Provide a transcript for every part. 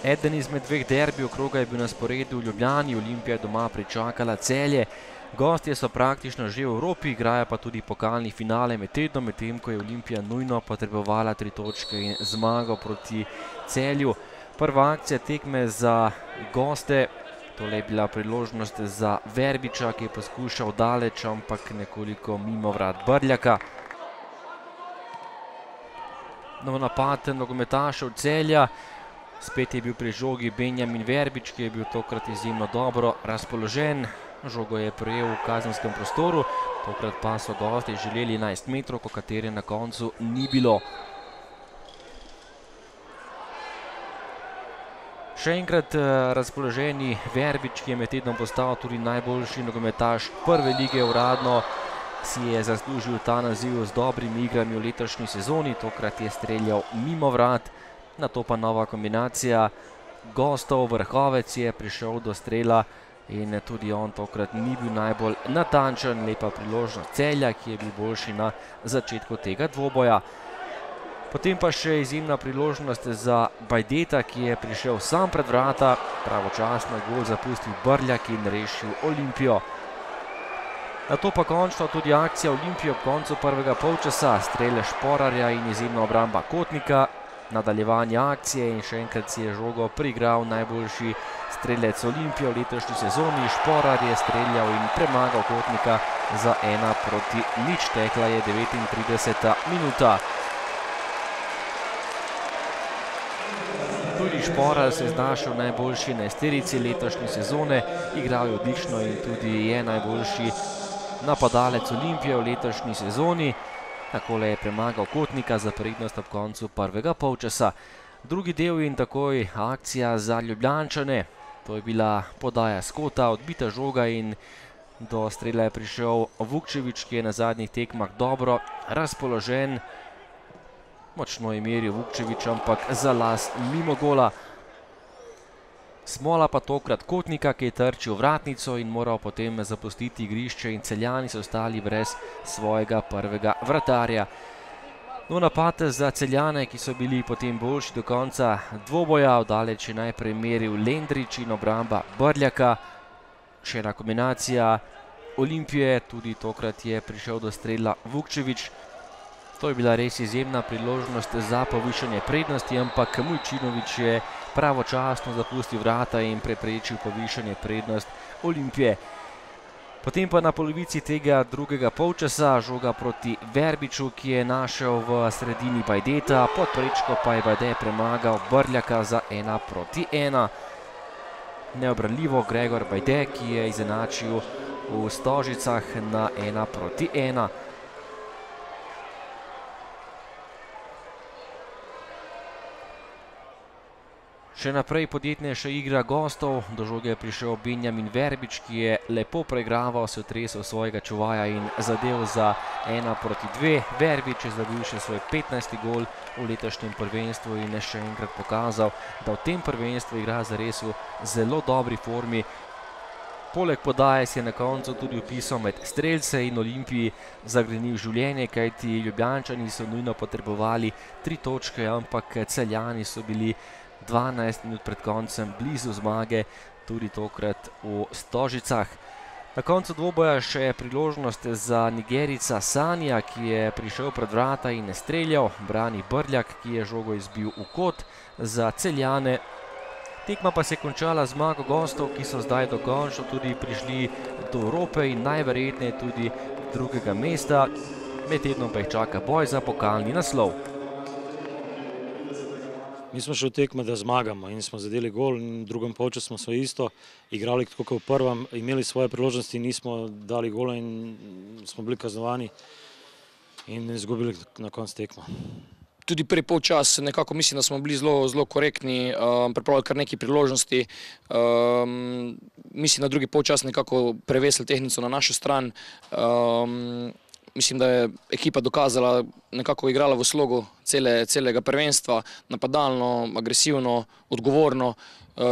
Eden izmed dveh derbijev kroga je bil na sporedu v Ljubljani, Olimpija je doma pričakala Celje. Gostje so praktično že v Evropi, igrajo pa tudi pokalni finale med tednom, medtem ko je Olimpija nujno potrebovala 3 točke in zmago proti Celju. Prva akcija tekme za goste, tole je bila priložnost za Verbiča, ki je poskušal daleč, ampak nekoliko mimo vrat Brljaka. Nov napad nogometašev Celja. Spet je bil pri žogi Benjamin Verbič, ki je bil tokrat izjemno dobro razpoložen. Žogo je prejel v kazenskem prostoru, tokrat pa so gosti želeli 11 metrov, katere na koncu ni bilo. Še enkrat razpoloženi Verbič, ki je med tednom postal tudi najboljši nogometaš prve lige uradno, si je zaslužil ta naziv z dobrimi igrami v letošnji sezoni, tokrat je streljal mimo vrat. Nato pa nova kombinacija gostov, Vrhovec je prišel do strela in tudi on tokrat ni bil najbolj natančen. Lepa priložnost Celja, ki je bil boljši na začetku tega dvoboja. Potem pa še izjemna priložnost za Bajdeta, ki je prišel sam pred vrata, pravočasno gol zapustil Brljak in rešil Olimpijo. Nato pa končno tudi akcija Olimpije ob koncu prvega polčasa, strel Šporarja in izjemna obramba Kotnika. Nadaljevanje akcije in še enkrat si je žogo priigral najboljši strelec Olimpije v letošnji sezoni. Šporar je streljal in premagal Kotnika za 1:0. Tekla je 39. minuta. Tudi Šporar se je znašel najboljši enajsterici letošnje sezone, igral je odlično in tudi je najboljši napadalec Olimpije v letošnji sezoni. Takole je premagal Kotnika za prednost ob koncu prvega polčasa. Drugi del in takoj akcija za Ljubljančane. To je bila podaja s kota, odbita žoga in do strela je prišel Vukčević, ki je na zadnjih tekmah dobro razpoložen. Močno je meril Vukčević, ampak za las mimo gola. Smola pa tokrat Kotnika, ki je trčil vratnico in moral potem zapustiti igrišče in Celjani so ostali brez svojega prvega vratarja. No, napad za Celjane, ki so bili potem boljši do konca dvoboja, daleč je najprej meril Lendrić in obramba Brljaka. Še ena kombinacija Olimpije, tudi tokrat je prišel do strela Vukčević. To je bila res izjemna priložnost za povišanje prednosti, ampak Mujčinović je pravočasno zapustil vrata in preprečil povišanje prednost Olimpije. Potem pa na polovici tega drugega polčasa žoga proti Verbiču, ki je našel v sredini Bajdeta, pod prečko pa je Bajde premagal Brljaka za 1:1. Neobranljivo Gregor Bajde, ki je izenačil v Stožicah na 1:1. Še naprej podjetnejša igra gostov, do žoge je prišel Benjamin Verbič, ki je lepo preigraval, se otresel svojega čuvaja in zadev za 1:2. Verbič je zabil še svoj 15. gol v letošnjem prvenstvu in je še enkrat pokazal, da v tem prvenstvu igra zares v zelo dobri formi. Poleg podaje si je na koncu tudi vpisal med strelce in Olimpiji zagrenil življenje, kajti Ljubljančani so nujno potrebovali 3 točke, ampak Celjani so bili 12 minut pred koncem blizu zmage, tudi tokrat v Stožicah. Na koncu dvoboja še priložnost za Nigerica Sanija, ki je prišel pred vrata in ne streljal. Brani Brljak, ki je žogo izbil v kot za Celjane. Tekma pa se je končala zmago gostov, ki so zdaj dokončno tudi prišli do Evrope in najverjetneje tudi drugega mesta. Med tednom pa jih čaka boj za pokalni naslov. Mi smo šli v tekme, da zmagamo in smo zadeli gol in v drugem polčasu smo isto igrali tako kot v prvem, imeli svoje priložnosti, nismo dali gola in smo bili kaznovani in izgubili na koncu tekmo. Tudi prvi polčas nekako mislim, da smo bili zelo korektni, pripravili kar nekaj priložnosti. Mislim, da drugi polčas nekako prevesili tehnico na našo stran. Mislim, da je ekipa dokazala, nekako igrala v slogu celega prvenstva, napadalno, agresivno, odgovorno.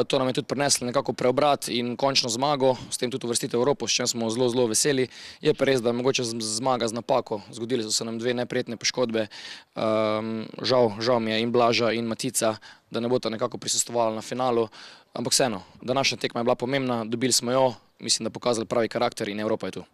To nam je tudi prineslo nekako preobrat in končno zmago, s tem tudi uvrstitev v Evropo, s čem smo zelo, zelo veseli. Je pa res, da je mogoče zmaga z napako, zgodili so se nam dve neprijetne poškodbe. Žal mi je in Blaža in Matica, da ne bosta nekako prisostvovala na finalu, ampak vseeno, današnja tekma je bila pomembna, dobili smo jo, mislim, da pokazali pravi karakter in Evropa je tu.